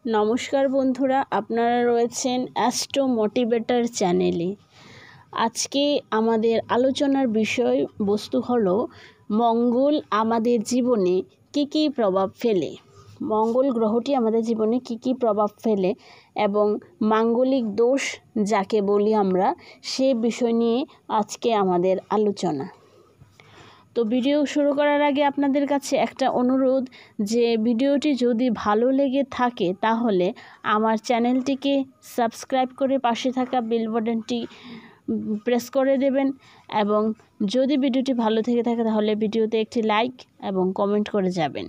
নমস্কার বন্ধুরা, আপনারা রয়েছেন অ্যাস্ট্রো মোটিভেটর চ্যানেলে। আজকে আমাদের আলোচনার বিষয় বস্তু হলো মঙ্গল আমাদের জীবনে কী কী প্রভাব ফেলে। মঙ্গল গ্রহটি আমাদের জীবনে কী কী প্রভাব ফেলে এবং মাঙ্গলিক দোষ যাকে বলি আমরা, সে বিষয় নিয়ে আজকে আমাদের আলোচনা। তো ভিডিও শুরু করার আগে আপনাদের কাছে একটা অনুরোধ, যে ভিডিওটি যদি ভালো লেগে থাকে তাহলে আমার চ্যানেলটিকে সাবস্ক্রাইব করে পাশে থাকা বেল বাটনটি প্রেস করে দেবেন, এবং যদি ভিডিওটি ভালো থেকে থাকে তাহলে ভিডিওতে একটি লাইক এবং কমেন্ট করে যাবেন।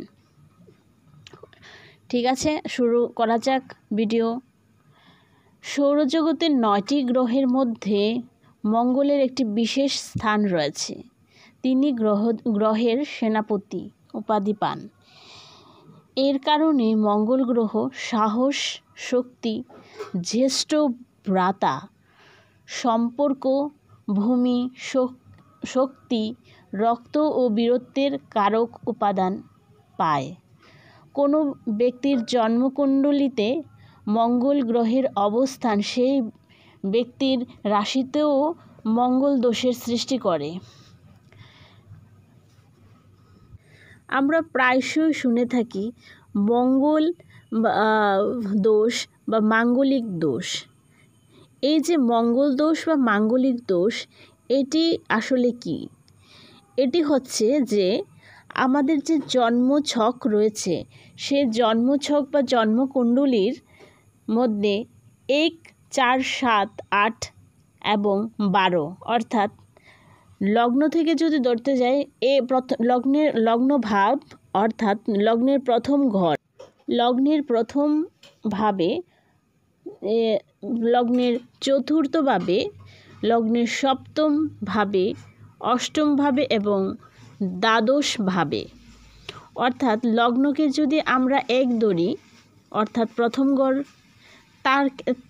ঠিক আছে, শুরু করা যাক ভিডিও। সৌরজগতের 9টি গ্রহের মধ্যে মঙ্গলের একটি বিশেষ স্থান রয়েছে। তিনি গ্রহের সেনাপতি উপাধি পান। এর কারণে মঙ্গল গ্রহ সাহস, শক্তি, জ্যেষ্ঠ ভ্রাতা, সম্পর্ক, ভূমি, শক্তি, রক্ত ও বীরত্বের কারক উপাদান পায়। কোনো ব্যক্তির জন্মকুণ্ডলিতে মঙ্গল গ্রহের অবস্থান সেই ব্যক্তির রাশিতেও মঙ্গল দোষের সৃষ্টি করে। আমরা প্রায়শই শুনে থাকি মঙ্গল দোষ বা মাঙ্গলিক দোষ। এই যে মঙ্গল দোষ বা মাঙ্গলিক দোষ, এটি আসলে কি? এটি হচ্ছে যে আমাদের যে জন্মছক রয়েছে, সে জন্মছক বা জন্মকুণ্ডলীর মধ্যে 1, 4, 7, 8 এবং 12 অর্থাৎ লগ্ন থেকে যদি ধরতে যাই, লগ্ন ভাব অর্থাৎ লগ্নের প্রথম ঘর, লগ্নের প্রথম ভাবে, লগ্নের চতুর্থ ভাবে, লগ্নের সপ্তম ভাবে, অষ্টম ভাবে এবং দ্বাদশ ভাবে। অর্থাৎ লগ্নকে যদি আমরা 1 ধরি অর্থাৎ প্রথম ঘর,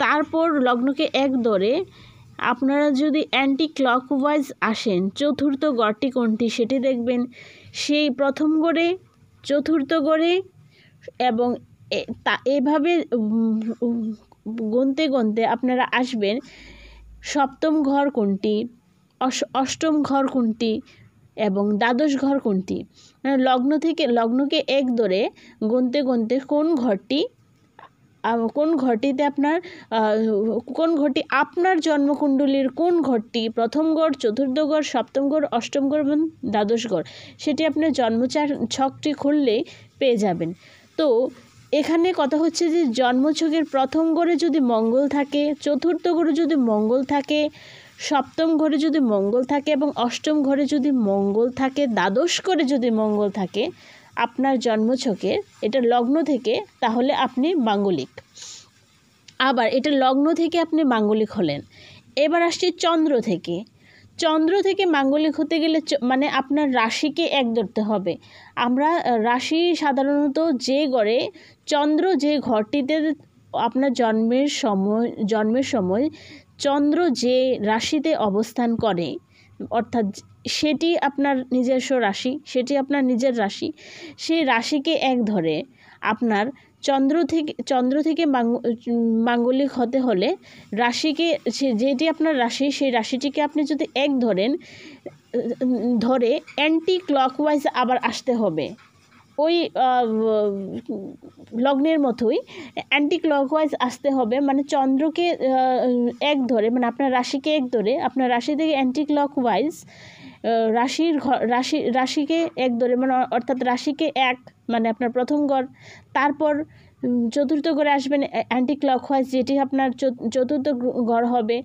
তারপর লগ্নকে 1 ধরে আপনারা যদি অ্যান্টি ক্লকওয়াইজ আসেন, চতুর্থ ঘরটি কোনটি সেটি দেখবেন। সেই প্রথম ঘরে, চতুর্থ ঘরে এবং এভাবে গুনতে গুনতে আপনারা আসবেন সপ্তম ঘর কোনটি, অষ্টম ঘর কোনটি এবং দ্বাদশ ঘর কোনটি। লগ্নকে 1 ধরে গুনতে গুনতে কোন ঘরটিতে কোন ঘরটি আপনার জন্মকুণ্ডলীর কোন ঘরটি, প্রথম ঘর, চতুর্থ ঘর, সপ্তম ঘর, অষ্টম ঘর এবং দ্বাদশ ঘর, সেটি আপনার জন্মছকটি খুললেই পেয়ে যাবেন। তো এখানে কথা হচ্ছে যে জন্মছকের প্রথম ঘরে যদি মঙ্গল থাকে, চতুর্থ ঘরে যদি মঙ্গল থাকে, সপ্তম ঘরে যদি মঙ্গল থাকে এবং অষ্টম ঘরে যদি মঙ্গল থাকে, দ্বাদশ ঘরে যদি মঙ্গল থাকে আপনার জন্মছকের, এটা লগ্ন থেকে, তাহলে আপনি মাঙ্গলিক। আবার এটা লগ্ন থেকে আপনি মাঙ্গলিক হলেন। এবার আসছি চন্দ্র থেকে মাঙ্গলিক হতে গেলে মানে আপনার রাশিকে 1 ধরতে হবে। আমরা রাশি সাধারণত যে ঘরে চন্দ্র, যে ঘরটিতে আপনার জন্মের সময় চন্দ্র যে রাশিতে অবস্থান করে, অর্থাৎ সেটি আপনার নিজস্ব রাশি, সেটি আপনার নিজের রাশি, সেই রাশিকে 1 ধরে আপনার চন্দ্র থেকে মাঙ্গলিক হতে হলে রাশিকে, যেটি আপনার রাশি, সেই রাশিটিকে আপনি যদি 1 ধরে অ্যান্টি ক্লকওয়াইজ আবার আসতে হবে। ওই লগ্নের মতোই অ্যান্টি ক্লকওয়াইজ আসতে হবে, মানে চন্দ্রকে 1 ধরে, মানে আপনার রাশিকে 1 ধরে, আপনার রাশি থেকে অ্যান্টি ক্লকওয়াইজ রাশিকে 1 ধরে, মানে অর্থাৎ রাশিকে 1 মানে আপনার প্রথম ঘর, তারপর চতুর্থ ঘরে আসবেন অ্যান্টি ক্লকওয়াইজ, যেটি আপনার চতুর্থ ঘর হবে,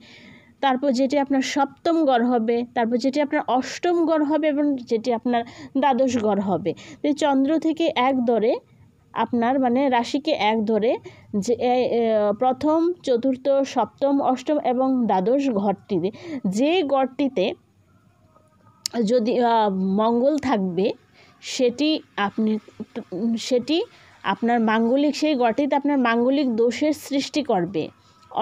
তারপর যেটি আপনার সপ্তম ঘর হবে, তারপর যেটি আপনার অষ্টম ঘর হবে এবং যেটি আপনার দ্বাদশ ঘর হবে। তো চন্দ্র থেকে 1 ধরে আপনার মানে রাশিকে 1 ধরে যে প্রথম, চতুর্থ, সপ্তম, অষ্টম এবং দ্বাদশ ঘরটিতে, যে ঘরটিতে যদি মঙ্গল থাকবে সেটি আপনার মাঙ্গলিক, সেই ঘরটিতে আপনার মাঙ্গলিক দোষের সৃষ্টি করবে,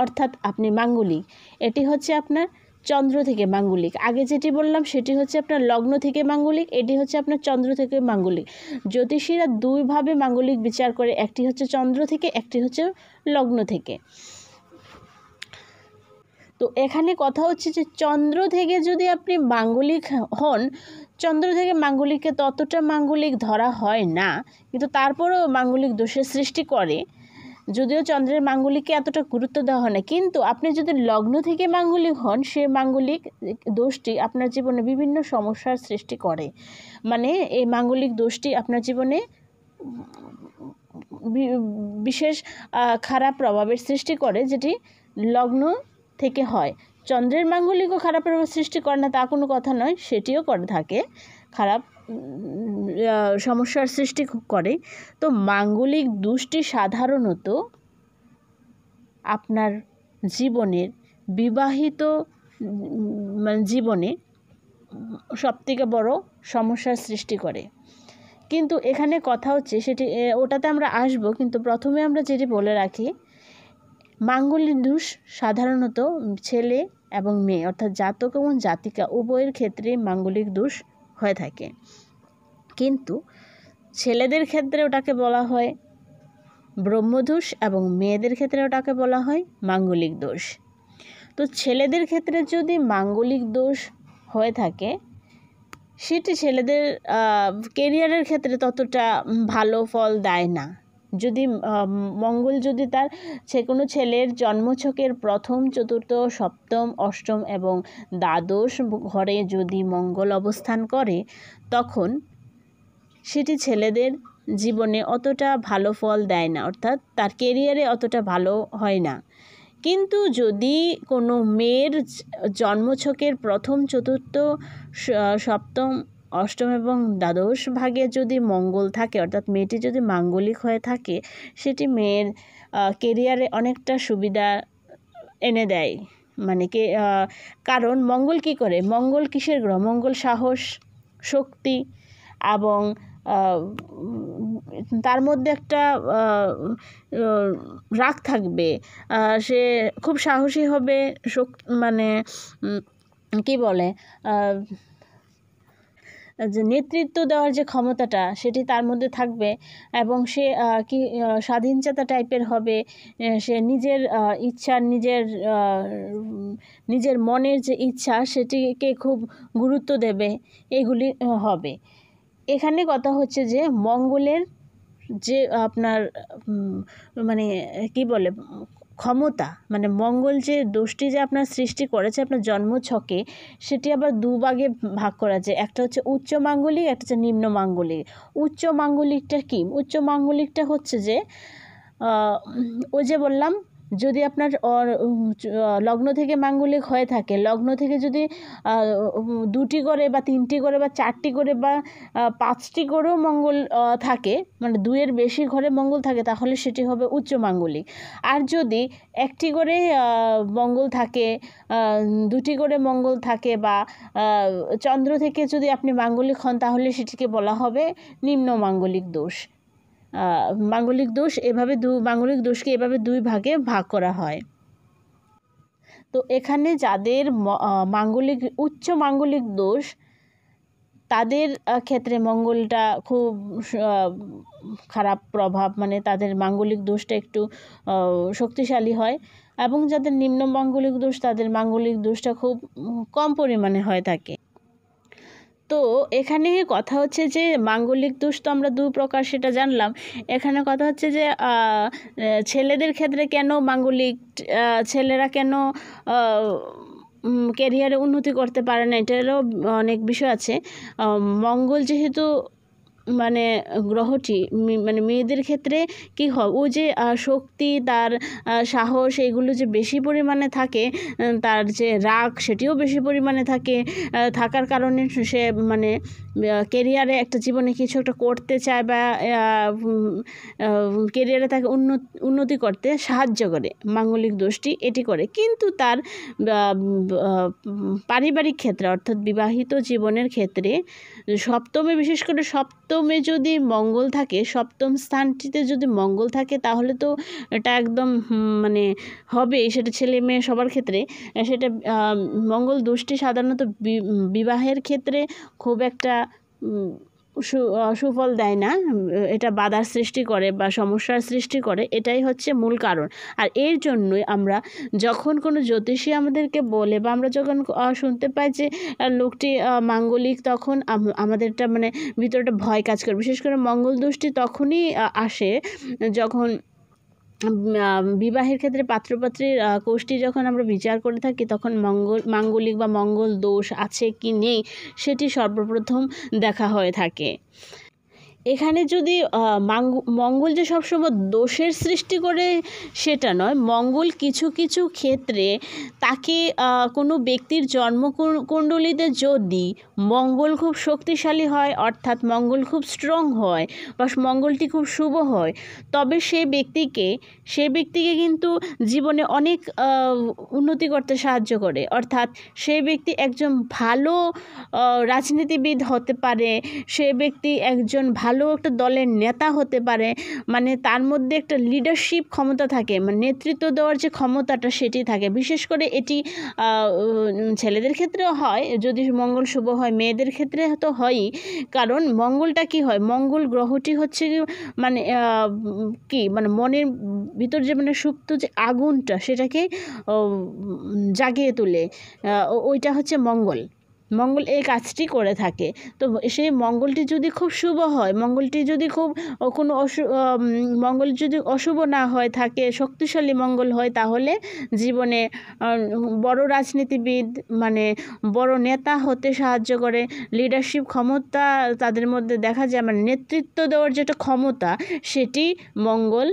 অর্থাৎ আপনি মাঙ্গলিক। এটি হচ্ছে আপনার চন্দ্র থেকে মাঙ্গলিক। আগে যেটি বললাম সেটি হচ্ছে আপনার লগ্ন থেকে মাঙ্গলিক, এটি হচ্ছে আপনার চন্দ্র থেকে মাঙ্গলিক। জ্যোতিষীরা দুইভাবে মাঙ্গলিক বিচার করে, একটি হচ্ছে চন্দ্র থেকে, একটি হচ্ছে লগ্ন থেকে। তো এখানে কথা হচ্ছে যে চন্দ্র থেকে যদি আপনি মাঙ্গলিক হন, চন্দ্র থেকে মাঙ্গলিককে ততটা মাঙ্গলিক ধরা হয় না, কিন্তু তারপরেও মাঙ্গলিক দোষের সৃষ্টি করে, যদিও চন্দ্রের মাঙ্গলিককে এতটা গুরুত্ব দেওয়া হয় না। কিন্তু আপনি যদি লগ্ন থেকে মাঙ্গলিক হন, সে মাঙ্গলিক দোষটি আপনার জীবনে বিভিন্ন সমস্যার সৃষ্টি করে। মানে এই মাঙ্গলিক দোষটি আপনার জীবনে বিশেষ খারাপ প্রভাবের সৃষ্টি করে, যেটি লগ্ন থেকে হয়। চন্দ্রের মাঙ্গলিকও খারাপ প্রভাব সৃষ্টি করে না তা কোনো কথা নয়, সেটিও করে থাকে, খারাপ সমস্যার সৃষ্টি করে। তো মাঙ্গলিক দোষটি সাধারণত আপনার জীবনের বিবাহিত জীবনে সবথেকে বড় সমস্যার সৃষ্টি করে। কিন্তু এখানে কথা হচ্ছে সেটি, ওটাতে আমরা আসবো, কিন্তু প্রথমে আমরা যেটি বলে রাখি, মাঙ্গলিক দোষ সাধারণত ছেলে এবং মেয়ে অর্থাৎ জাতক এবং জাতিকা উভয়ের ক্ষেত্রে মাঙ্গলিক দোষ হয়ে থাকে। কিন্তু ছেলেদের ক্ষেত্রে ওটাকে বলা হয় ব্রহ্মদোষ এবং মেয়েদের ক্ষেত্রে ওটাকে বলা হয় মাঙ্গলিক দোষ। তো ছেলেদের ক্ষেত্রে যদি মাঙ্গলিক দোষ হয়ে থাকে, সেটি ছেলেদের কেরিয়ারের ক্ষেত্রে ততটা ভালো ফল দেয় না। যদি মঙ্গল যদি তার সে কোনো ছেলের জন্মছকের প্রথম, চতুর্থ, সপ্তম, অষ্টম এবং দ্বাদশ ঘরে যদি মঙ্গল অবস্থান করে, তখন সেটি ছেলেদের জীবনে অতটা ভালো ফল দেয় না, অর্থাৎ তার কেরিয়ারে অতটা ভালো হয় না। কিন্তু যদি কোনো মেয়ের জন্মছকের প্রথম, চতুর্থ, সপ্তম, অষ্টম এবং দ্বাদশ ভাগে যদি মঙ্গল থাকে, অর্থাৎ মেয়েটি যদি মাঙ্গলিক হয়ে থাকে, সেটি মেয়ের কেরিয়ারে অনেকটা সুবিধা এনে দেয়। মানে কারণ মঙ্গল কী করে, মঙ্গল কিসের গ্রহ? মঙ্গল সাহস, শক্তি এবং তার মধ্যে একটা রাগ থাকবে, সে খুব সাহসী হবে, মানে কি বলে, যে নেতৃত্ব দেওয়ার যে ক্ষমতাটা সেটি তার মধ্যে থাকবে, এবং সে স্বাধীনচেতা টাইপের হবে। সে নিজের ইচ্ছা, নিজের মনের যে ইচ্ছা সেটিকে খুব গুরুত্ব দেবে, এগুলি হবে। এখানে কথা হচ্ছে যে মঙ্গলের যে আপনার মানে কি বলে ক্ষমতা, মানে মঙ্গল যে দোষটি যে আপনার সৃষ্টি করেছে আপনার জন্মছকে, সেটি আবার দুভাগে ভাগ করা যায়। একটা হচ্ছে উচ্চ মাঙ্গলিক, একটা হচ্ছে নিম্ন মাঙ্গলিক। উচ্চ মাঙ্গলিকটা কি? উচ্চ মাঙ্গলিকটা হচ্ছে যে ওই যে বললাম, যদি আপনার লগ্ন থেকে মাঙ্গলিক হয়ে থাকে, লগ্ন থেকে যদি 2টি করে বা 3টি করে বা 4টি করে বা 5টি করেও মঙ্গল থাকে, মানে 2-এর বেশি ঘরে মঙ্গল থাকে, তাহলে সেটি হবে উচ্চ মাঙ্গলিক। আর যদি 1টি করে মঙ্গল থাকে, 2টি করে মঙ্গল থাকে, বা চন্দ্র থেকে যদি আপনি মাঙ্গলিক হন, তাহলে সেটিকে বলা হবে নিম্ন মাঙ্গলিক দোষ। মাঙ্গলিক দোষ এভাবে মাঙ্গলিক দোষকে এভাবে 2 ভাগে ভাগ করা হয়। তো এখানে যাদের মাঙ্গলিক উচ্চ মাঙ্গলিক দোষ, তাদের ক্ষেত্রে মঙ্গলটা খুব খারাপ প্রভাব, মানে তাদের মাঙ্গলিক দোষটা একটু শক্তিশালী হয়, এবং যাদের নিম্ন মাঙ্গলিক দোষ, তাদের মাঙ্গলিক দোষটা খুব কম পরিমাণে হয়ে থাকে। তো এখানে কথা হচ্ছে যে মাঙ্গলিক দোষ তো আমরা 2 প্রকার সেটা জানলাম। এখানে কথা হচ্ছে যে ছেলেদের ক্ষেত্রে কেন মাঙ্গলিক, ছেলেরা কেন ক্যারিয়ারে উন্নতি করতে পারে না, এটারও অনেক বিষয় আছে। মঙ্গল যেহেতু মানে গ্রহটি, মানে মেয়েদের ক্ষেত্রে কী হয়, ও যে শক্তি, তার সাহস, এগুলো যে বেশি পরিমাণে থাকে, তার যে রাগ সেটিও বেশি পরিমাণে থাকার কারণে সে মানে কেরিয়ারে একটা জীবনে কিছু একটা করতে চায়, বা কেরিয়ারে তাকে উন্নতি করতে সাহায্য করে মাঙ্গলিক দোষটি, এটি করে। কিন্তু তার পারিবারিক ক্ষেত্রে, অর্থাৎ বিবাহিত জীবনের ক্ষেত্রে, সপ্তমে, বিশেষ করে সপ্তম সপ্তমে যদি মঙ্গল থাকে, সপ্তম স্থানটিতে যদি মঙ্গল থাকে, তাহলে তো এটা একদম মানে হবে, সেটা ছেলে মেয়ে সবার ক্ষেত্রে। সেটা মঙ্গল দোষটি সাধারণত বিবাহের ক্ষেত্রে খুব একটা সুফল দেয় না, এটা বাধার সৃষ্টি করে বা সমস্যার সৃষ্টি করে, এটাই হচ্ছে মূল কারণ। আর এর জন্যই আমরা যখন কোনো জ্যোতিষী আমাদেরকে বলে বা আমরা যখন শুনতে পাই যে লোকটি মাঙ্গলিক, তখন আমাদেরটা মানে ভিতরটা ভয় কাজ করে। বিশেষ করে মঙ্গল দোষটি তখনই আসে যখন বিবাহের ক্ষেত্রে পাত্রপাত্রীর কোষ্ঠী যখন আমরা বিচার করে থাকি, তখন মাঙ্গলিক বা মঙ্গল দোষ আছে কি নেই সেটি সর্বপ্রথম দেখা হয়ে থাকে। এখানে যদি মঙ্গল যে সবসময় দোষের সৃষ্টি করে সেটা নয়, মঙ্গল কিছু কিছু ক্ষেত্রে তাকে কোনো ব্যক্তির জন্মকুণ্ডলিতে যদি মঙ্গল খুব শক্তিশালী হয়, অর্থাৎ মঙ্গল খুব স্ট্রং হয় বা মঙ্গলটি খুব শুভ হয়, তবে সেই ব্যক্তিকে কিন্তু জীবনে অনেক উন্নতি করতে সাহায্য করে। অর্থাৎ সেই ব্যক্তি একজন ভালো রাজনীতিবিদ হতে পারে, সে ব্যক্তি একজন ভালো একটা দলের নেতা হতে পারে, মানে তার মধ্যে একটা লিডারশিপ ক্ষমতা থাকে, মানে নেতৃত্ব দেওয়ার যে ক্ষমতাটা সেটি থাকে। বিশেষ করে এটি ছেলেদের ক্ষেত্রেও হয় যদি মঙ্গল শুভ হয়, মেয়েদের ক্ষেত্রে তো হয়ই। কারণ মঙ্গলটা কি হয়, মঙ্গল গ্রহটি হচ্ছে মানে মানে মনের ভিতর যে মানে সুপ্ত যে আগুনটা সেটাকে জাগিয়ে তোলে, ওইটা হচ্ছে মঙ্গল এই কাজটি করে থাকে। তো সেই মঙ্গলটি যদি খুব শুভ হয়, মঙ্গলটি যদি খুব কোনো মঙ্গল যদি অশুভ না হয় থাকে, শক্তিশালী মঙ্গল হয়, তাহলে জীবনে বড় রাজনীতিবিদ মানে বড় নেতা হতে সাহায্য করে। লিডারশিপ ক্ষমতা তাদের মধ্যে দেখা যায়, মানে নেতৃত্ব দেওয়ার যেটা ক্ষমতা সেটি মঙ্গল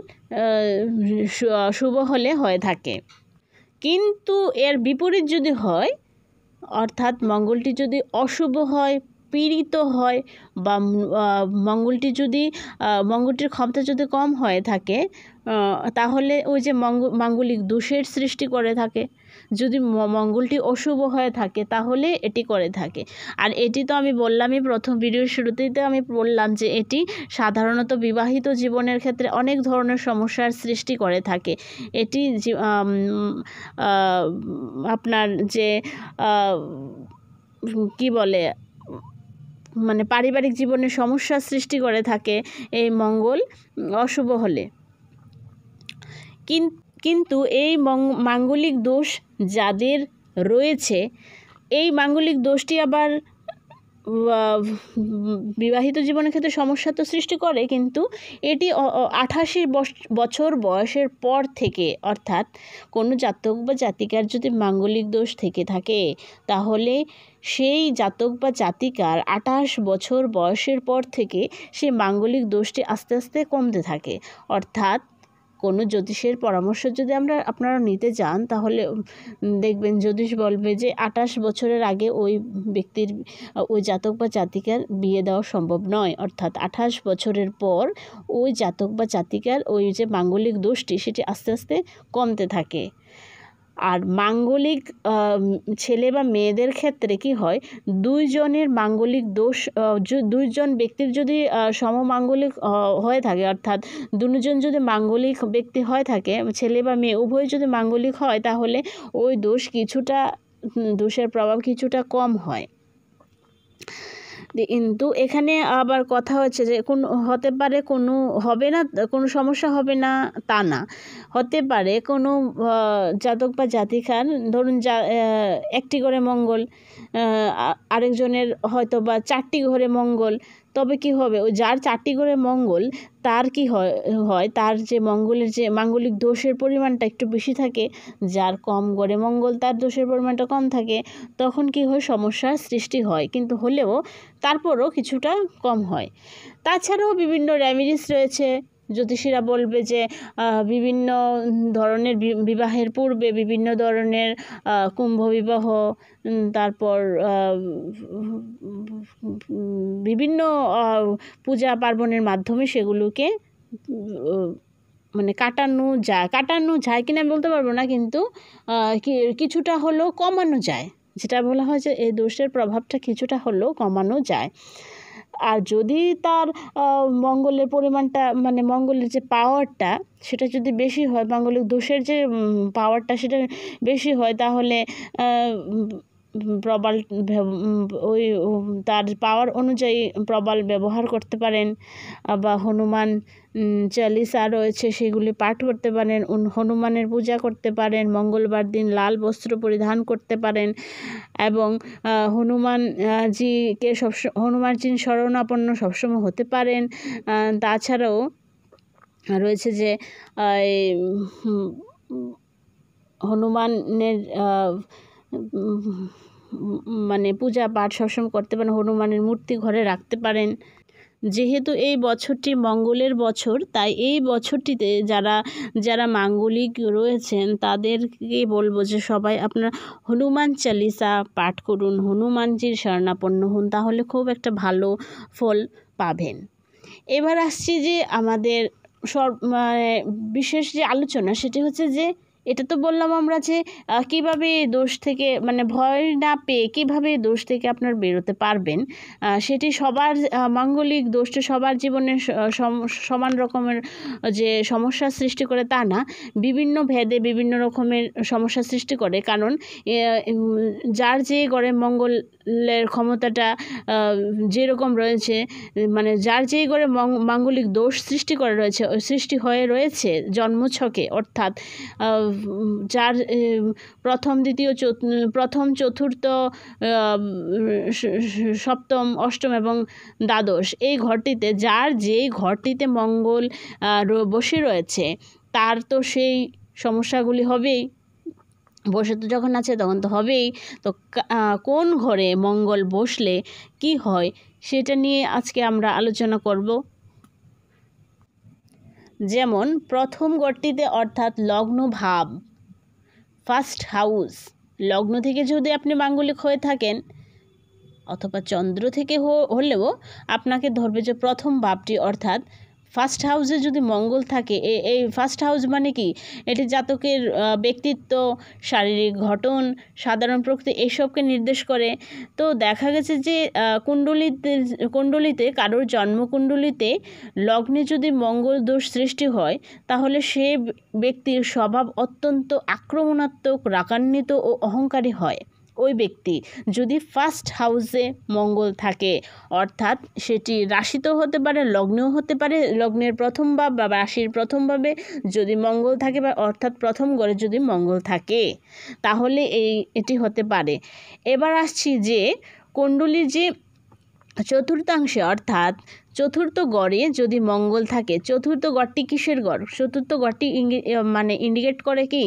শুভ হলে হয়ে থাকে। কিন্তু এর বিপরীত যদি হয়, অর্থাৎ মঙ্গলটি যদি অশুভ হয়, পীড়িত হয় বা মঙ্গলটির ক্ষমতা যদি কম হয়ে থাকে, তাহলে ওই যে মাঙ্গলিক দোষের সৃষ্টি করে থাকে। যদি মঙ্গলটি অশুভ হয়ে থাকে তাহলে এটি করে থাকে। আর এটি তো আমি বললামই প্রথম ভিডিওর শুরুতেই, তো আমি বললাম যে এটি সাধারণত বিবাহিত জীবনের ক্ষেত্রে অনেক ধরনের সমস্যার সৃষ্টি করে থাকে। এটি আপনার যে কি বলে মানে পারিবারিক জীবনে সমস্যার সৃষ্টি করে থাকে এই মঙ্গল অশুভ হলে। কিন্তু এই মাঙ্গলিক দোষ যাদের রয়েছে, এই মাঙ্গলিক দোষটি আবার বিবাহিত জীবনের ক্ষেত্রে সমস্যা তো সৃষ্টি করে, কিন্তু এটি 88 বছর বয়সের পর থেকে, অর্থাৎ কোনো জাতক বা জাতিকার যদি মাঙ্গলিক দোষ থেকে থাকে, তাহলে সেই জাতক বা জাতিকার 28 বছর বয়সের পর থেকে সেই মাঙ্গলিক দোষটি আস্তে আস্তে কমতে থাকে। অর্থাৎ কোনো জ্যোতিষের পরামর্শ যদি আপনারা নিতে যান, তাহলে দেখবেন জ্যোতিষ বলবে যে 28 বছরের আগে ওই ব্যক্তির, ওই জাতক বা জাতিকার বিয়ে দেওয়া সম্ভব নয়। অর্থাৎ 28 বছরের পর ওই জাতক বা জাতিকার ওই যে মাঙ্গলিক দোষটি সেটি আস্তে আস্তে কমতে থাকে। আর মাঙ্গলিক ছেলে বা মেয়েদের ক্ষেত্রে কি হয়, দুইজনের মাঙ্গলিক দোষ, দুইজন ব্যক্তির যদি সমমাঙ্গলিক হয়ে থাকে, অর্থাৎ দুজন যদি মাঙ্গলিক ব্যক্তি হয়ে থাকে, ছেলে বা মেয়ে উভয় যদি মাঙ্গলিক হয়, তাহলে ওই দোষের প্রভাব কিছুটা কম হয়। কিন্তু এখানে আবার কথা হচ্ছে যে হতে পারে হবে না, কোনো সমস্যা হবে না তা না, হতে পারে কোনো জাতক বা জাতিকার ধরুন একটি ঘরে মঙ্গল, আরেকজনের হয়তো বা 4টি ঘরে মঙ্গল, তবে কি হবে, ওই যার 4টি ঘরে মঙ্গল তার কি হয় তার যে মঙ্গলের যে মাঙ্গলিক দোষের পরিমাণটা একটু বেশি থাকে, যার কম ঘরে মঙ্গল তার দোষের পরিমাণটা কম থাকে, তখন কি হয়, সমস্যার সৃষ্টি হয়, কিন্তু হলেও তারপরও কিছুটা কম হয়। তাছাড়াও বিভিন্ন রেমেডিস রয়েছে। জ্যোতিষীরা বলবে যে বিভিন্ন ধরনের বিবাহের পূর্বে বিভিন্ন ধরনের কুম্ভ বিবাহ, তারপর বিভিন্ন পূজা পার্বণের মাধ্যমে সেগুলোকে মানে কাটানো যায় কিনা বলতে পারবো না, কিন্তু কিছুটা হলেও কমানো যায়। যেটা বলা হয় যে এই দোষের প্রভাবটা কিছুটা হলেও কমানো যায়। আর যদি তার মঙ্গলের পরিমাণটা মানে মঙ্গলের যে পাওয়ারটা সেটা যদি বেশি হয়, মাঙ্গলিক দোষের যে পাওয়ারটা সেটা বেশি হয়, তাহলে প্রবাল ওই তার পাওয়ার অনুযায়ী প্রবাল ব্যবহার করতে পারেন, বা হনুমান চালিসা রয়েছে সেগুলি পাঠ করতে পারেন, হনুমানের পূজা করতে পারেন, মঙ্গলবার দিন লাল বস্ত্র পরিধান করতে পারেন এবং হনুমানজিকে হনুমানজির শরণাপন্ন সবসময় হতে পারেন। তাছাড়াও রয়েছে যে হনুমানের মানে পূজা পাঠ সবসময় করতে পারেন, হনুমানের মূর্তি ঘরে রাখতে পারেন। যেহেতু এই বছরটি মঙ্গলের বছর, তাই এই বছরটিতে যারা মাঙ্গলিক রয়েছেন তাদেরকে বলবো যে সবাই আপনারা হনুমান চালিসা পাঠ করুন, হনুমানজির শরণাপন্ন হন, তাহলে খুব একটা ভালো ফল পাবেন। এবার আসছি যে আমাদের মানে বিশেষ যে আলোচনা সেটি হচ্ছে যে এটা তো বললাম আমরা যে কীভাবে দোষ থেকে মানে ভয় না পেয়ে কীভাবে দোষ থেকে আপনার বেরোতে পারবেন। সেটি সবার মাঙ্গলিক দোষটা সবার জীবনে সমান রকমের যে সমস্যার সৃষ্টি করে তা না, বিভিন্ন ভেদে বিভিন্ন রকমের সমস্যার সৃষ্টি করে। কারণ যার যে ঘরে মঙ্গলের ক্ষমতাটা যেরকম রয়েছে, মানে যার যেই ঘরে মাঙ্গলিক দোষ সৃষ্টি হয়ে রয়েছে জন্মছকে, অর্থাৎ যার প্রথম চতুর্থ সপ্তম অষ্টম এবং দ্বাদশ এই ঘরটিতে যার যেই ঘরটিতে মঙ্গল বসে রয়েছে তার তো সেই সমস্যাগুলি হবেই। বসে তো যখন আছে তখন তো হবেই। তো কোন ঘরে মঙ্গল বসলে কি হয় সেটা নিয়ে আজকে আমরা আলোচনা করব। যেমন প্রথম ঘরটিতে অর্থাৎ লগ্ন ভাব, ফার্স্ট হাউস, লগ্ন থেকে যদি আপনি মাঙ্গলিক হয়ে থাকেন অথবা চন্দ্র থেকে হলেও আপনাকে ধরবে যে প্রথম ভাবটি অর্থাৎ ফার্স্ট হাউসে যদি মঙ্গল থাকে। এই ফার্স্ট হাউস মানে কি, এটি জাতকের ব্যক্তিত্ব, শারীরিক গঠন, সাধারণ প্রকৃতি এসবকে নির্দেশ করে। তো দেখা গেছে যে কুণ্ডলিতে কারোর জন্মকুণ্ডলিতে লগ্নে যদি মঙ্গল দোষ সৃষ্টি হয় তাহলে সে ব্যক্তির স্বভাব অত্যন্ত আক্রমণাত্মক, রাগান্বিত ও অহংকারী হয়। ওই ব্যক্তি যদি ফার্স্ট হাউসে মঙ্গল থাকে, অর্থাৎ সেটি রাশিতেও হতে পারে, লগ্নেও হতে পারে, লগ্নের প্রথম ভাব বা রাশির প্রথম ভাবে যদি মঙ্গল থাকে বা অর্থাৎ প্রথম ঘরে যদি মঙ্গল থাকে তাহলে এটি হতে পারে। এবার আসছি যে কুণ্ডলীর যে চতুর্থাংশে অর্থাৎ চতুর্থ গড়ে যদি মঙ্গল থাকে, চতুর্থ গড়টি কিসের গড়? চতুর্থ গড়টি মানে ইন্ডিকেট করে কি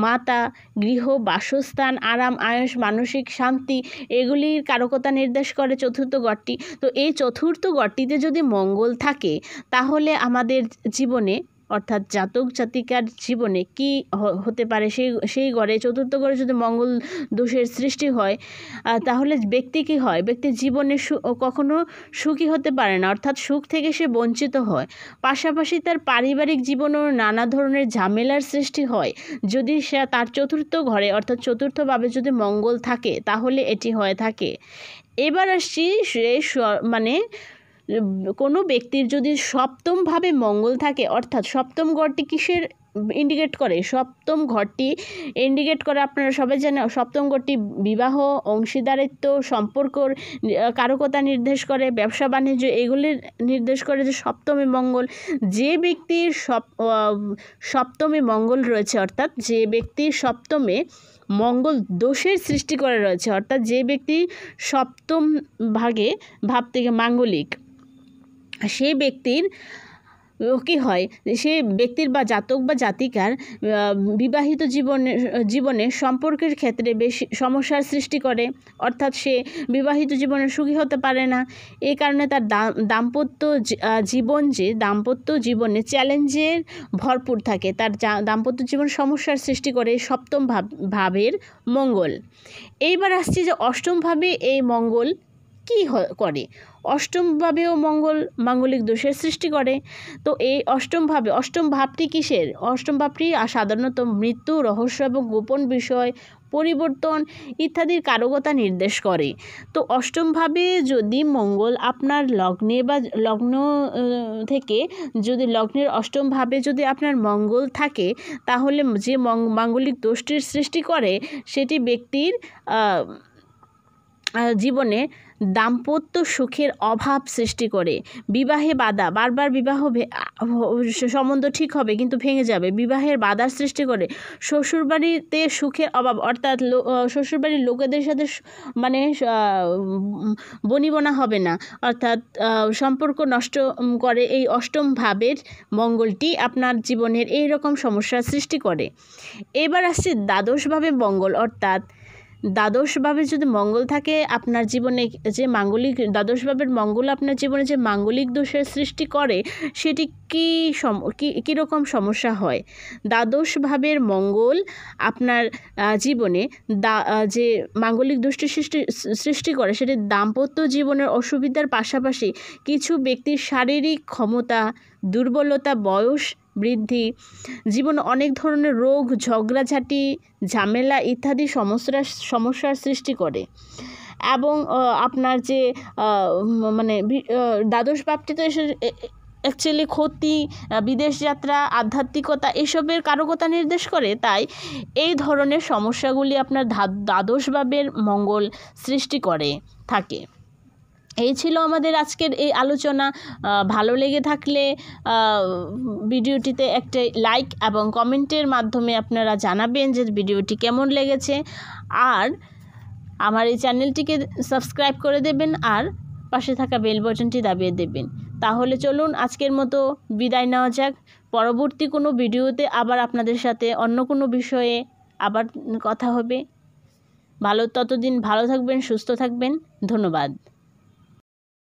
মাতা, গৃহ, বাসস্থান, আরাম, আয়ুষ, মানসিক শান্তি, এগুলির কারকতা নির্দেশ করে চতুর্থ গড়টি। তো এই চতুর্থ গড়টিতে যদি মঙ্গল থাকে তাহলে আমাদের জীবনে অর্থাৎ জাতক জাতিকার জীবনে কি হতে পারে, সেই ঘরে চতুর্থ ঘরে যদি মঙ্গল দোষের সৃষ্টি হয় তাহলে ব্যক্তি কী হয়, ব্যক্তির জীবনে কখনো সুখী হতে পারে না, অর্থাৎ সুখ থেকে সে বঞ্চিত হয়। পাশাপাশি তার পারিবারিক জীবনেও নানা ধরনের ঝামেলার সৃষ্টি হয় যদি সে তার চতুর্থ ঘরে অর্থাৎ চতুর্থভাবে যদি মঙ্গল থাকে তাহলে এটি হয়ে থাকে। এবার আসছি মানে কোনো ব্যক্তির যদি সপ্তমভাবে মঙ্গল থাকে, অর্থাৎ সপ্তম ঘরটি কিসের ইন্ডিকেট করে? সপ্তম ঘরটি ইন্ডিকেট করে আপনারা সবাই জানেন, সপ্তম ঘরটি বিবাহ, অংশীদারিত্ব, সম্পর্কর কারকতা নির্দেশ করে, ব্যবসা বাণিজ্য এগুলির নির্দেশ করে যে সপ্তমে মঙ্গল। যে ব্যক্তির সপ্তমে মঙ্গল রয়েছে, অর্থাৎ যে ব্যক্তির সপ্তমে মঙ্গল দোষের সৃষ্টি করে রয়েছে, অর্থাৎ যে ব্যক্তি সপ্তম ভাব থেকে মাঙ্গলিক, সেই ব্যক্তির কী হয়, সে ব্যক্তির বা জাতক বা জাতিকার বিবাহিত জীবনে সম্পর্কের ক্ষেত্রে বেশি সমস্যার সৃষ্টি করে, অর্থাৎ সে বিবাহিত জীবনে সুখী হতে পারে না। এই কারণে তার দাম্পত্য জীবনে চ্যালেঞ্জের ভরপুর থাকে, তার দাম্পত্য জীবন সমস্যার সৃষ্টি করে সপ্তম ভাবের মঙ্গল। এইবার আসছি যে অষ্টম ভাবে এই মঙ্গল করে? অষ্টমভাবেও মঙ্গল মাঙ্গলিক দোষের সৃষ্টি করে। তো এই অষ্টম ভাবটি কিসের? অষ্টম ভাবটি সাধারণত মৃত্যু, রহস্য এবং গোপন বিষয়, পরিবর্তন ইত্যাদির কারকতা নির্দেশ করে। তো অষ্টমভাবে যদি মঙ্গল আপনার লগ্নে বা লগ্ন থেকে যদি লগ্নের অষ্টমভাবে যদি আপনার মঙ্গল থাকে, তাহলে যে মাঙ্গলিক দোষটির সৃষ্টি করে সেটি ব্যক্তির জীবনে দাম্পত্য সুখের অভাব সৃষ্টি করে, বিবাহে বাধা, বারবার সম্বন্ধ ঠিক হবে কিন্তু ভেঙে যাবে, বিবাহের বাধার সৃষ্টি করে, শ্বশুরবাড়িতে সুখের অভাব, অর্থাৎ শ্বশুরবাড়ির লোকেদের সাথে মানে বনিবনা হবে না, অর্থাৎ সম্পর্ক নষ্ট করে। এই অষ্টম ভাবের মঙ্গলটি আপনার জীবনের এই রকম সমস্যার সৃষ্টি করে। এবার আসছে দ্বাদশভাবে মঙ্গল, অর্থাৎ দ্বাদশভাবে যদি মঙ্গল থাকে আপনার জীবনে, যে মাঙ্গলিক দ্বাদশভাবের মঙ্গল আপনার জীবনে যে মাঙ্গলিক দোষের সৃষ্টি করে সেটি কীরকম সমস্যা হয়? দ্বাদশভাবের মঙ্গল আপনার জীবনে যে মাঙ্গলিক দোষটি সৃষ্টি করে সেটি দাম্পত্য জীবনের অসুবিধার পাশাপাশি কিছু ব্যক্তির শারীরিক ক্ষমতা, দুর্বলতা, বয়স বৃদ্ধি, জীবনে অনেক ধরনের রোগ, ঝগড়াঝাটি, ঝামেলা ইত্যাদি সমস্যার সৃষ্টি করে। এবং আপনার যে মানে দ্বাদশ ভাবটি তো অ্যাকচুয়ালি ক্ষতি, বিদেশ যাত্রা, আধ্যাত্মিকতা এসবের কারকতা নির্দেশ করে। তাই এই ধরনের সমস্যাগুলি আপনার দ্বাদশ ভাবের মঙ্গল সৃষ্টি করে থাকে। এই ছিল আমাদের আজকের এই আলোচনা। ভালো লেগে থাকলে ভিডিওটিতে একটা লাইক এবং কমেন্টের মাধ্যমে আপনারা জানাবেন যে ভিডিওটি কেমন লেগেছে, আর আমার এই চ্যানেলটিকে সাবস্ক্রাইব করে দেবেন আর পাশে থাকা বেল বাটনটি দাবিয়ে দেবেন। তাহলে চলুন আজকের মতো বিদায় নেওয়া যাক। পরবর্তী কোনো ভিডিওতে আবার আপনাদের সাথে অন্য কোনো বিষয়ে আবার কথা হবে। ততদিন ভালো থাকবেন, সুস্থ থাকবেন। ধন্যবাদ।